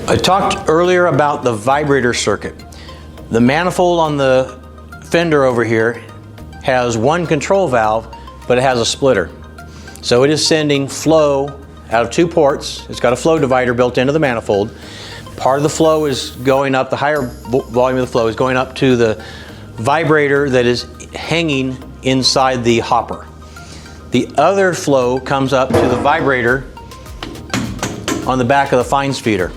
I talked earlier about the vibrator circuit. The manifold on the fender over here has one control valve, but it has a splitter. So it is sending flow out of two ports. It's got a flow divider built into the manifold. Part of the flow is going up, the higher volume of the flow is going up to the vibrator that is hanging inside the hopper. The other flow comes up to the vibrator on the back of the fines feeder,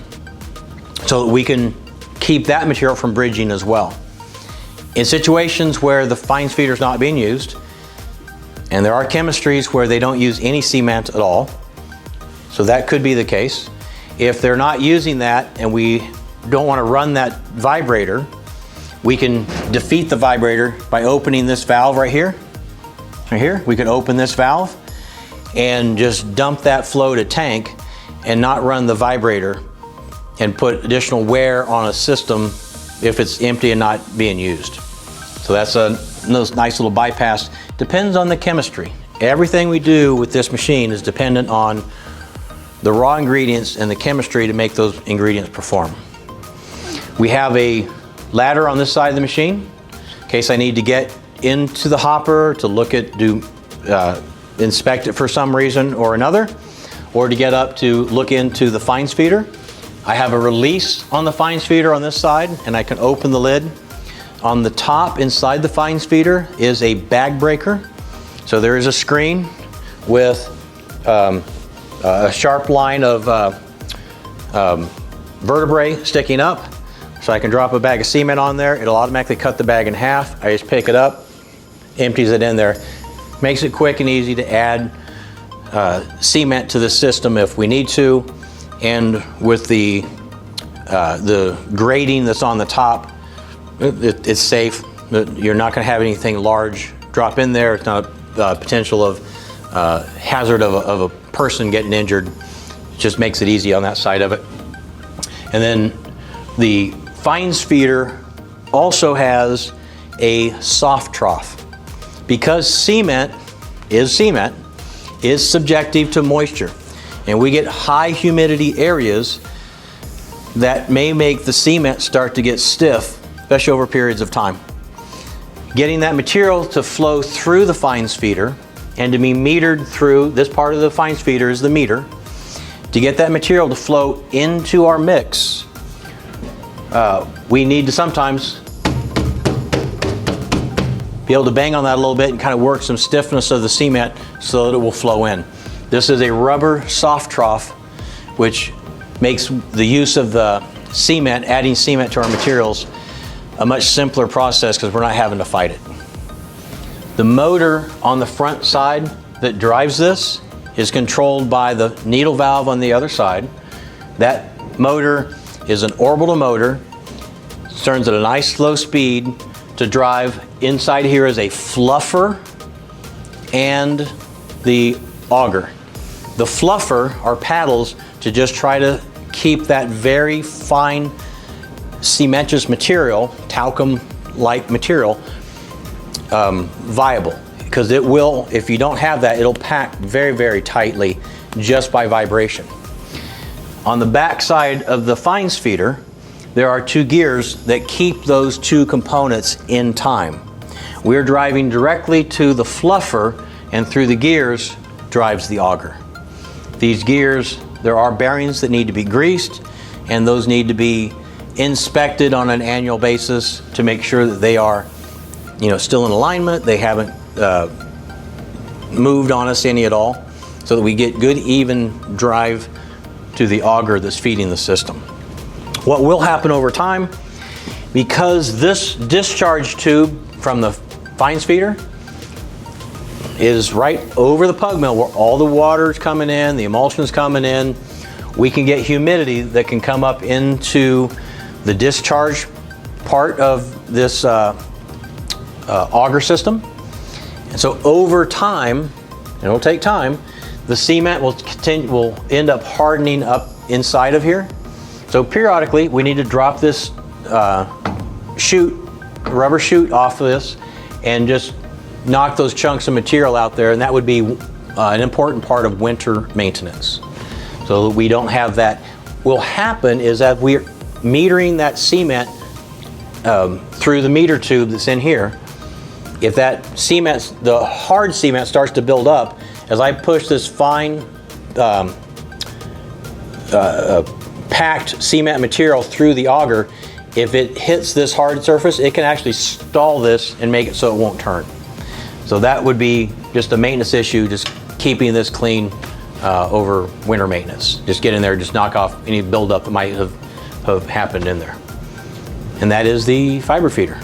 so that we can keep that material from bridging as well. In situations where the fines feeder is not being used, and there are chemistries where they don't use any cement at all, so that could be the case. If they're not using that and we don't want to run that vibrator, we can defeat the vibrator by opening this valve right here. Right here, we can open this valve and just dump that flow to tank and not run the vibrator and put additional wear on a system if it's empty and not being used. So that's a nice little bypass. Depends on the chemistry. Everything we do with this machine is dependent on the raw ingredients and the chemistry to make those ingredients perform. We have a ladder on this side of the machine in case I need to get into the hopper to look at, inspect it for some reason or another, or to get up to look into the fines feeder. I have a release on the fines feeder on this side, and I can open the lid. On the top inside the fines feeder is a bag breaker. So there is a screen with a sharp line of vertebrae sticking up. So I can drop a bag of cement on there. It'll automatically cut the bag in half. I just pick it up, empties it in there. Makes it quick and easy to add cement to the system if we need to. And with the grating that's on the top, it's safe. You're not going to have anything large drop in there. It's not a potential of hazard of a person getting injured. It just makes it easy on that side of it. And then the fines feeder also has a soft trough. Because cement is subjective to moisture, and we get high humidity areas that may make the cement start to get stiff, especially over periods of time. Getting that material to flow through the fines feeder and to be metered through, this part of the fines feeder is the meter, to get that material to flow into our mix, we need to sometimes be able to bang on that a little bit and kind of work some stiffness of the cement so that it will flow in. This is a rubber soft trough, which makes the use of the cement, adding cement to our materials, a much simpler process because we're not having to fight it. The motor on the front side that drives this is controlled by the needle valve on the other side. That motor is an orbital motor. It turns at a nice slow speed to drive. Inside here is a fluffer and the auger. The fluffer are paddles to just try to keep that very fine cementous material, talcum-like material, viable. Because it will, if you don't have that, it'll pack very, very tightly just by vibration. On the back side of the fines feeder, there are two gears that keep those two components in time. We're driving directly to the fluffer, and through the gears drives the auger. These gears, there are bearings that need to be greased, and those need to be inspected on an annual basis to make sure that they are, still in alignment. They haven't moved on us any at all, so that we get good even drive to the auger that's feeding the system. What will happen over time, because this discharge tube from the fines feeder is right over the pug mill where all the water's coming in, the emulsion's coming in, we can get humidity that can come up into the discharge part of this auger system. And so over time, and it'll take time, the cement will end up hardening up inside of here. So periodically we need to drop this rubber chute off of this and just knock those chunks of material out there, and that would be an important part of winter maintenance, so that we don't have that will happen is that we're metering that cement through the meter tube that's in here. If that cement, the hard cement starts to build up, as I push this fine packed cement material through the auger, if it hits this hard surface, it can actually stall this and make it so it won't turn. So that would be just a maintenance issue, just keeping this clean over winter maintenance. Just get in there, just knock off any buildup that might have happened in there. And that is the fiber feeder.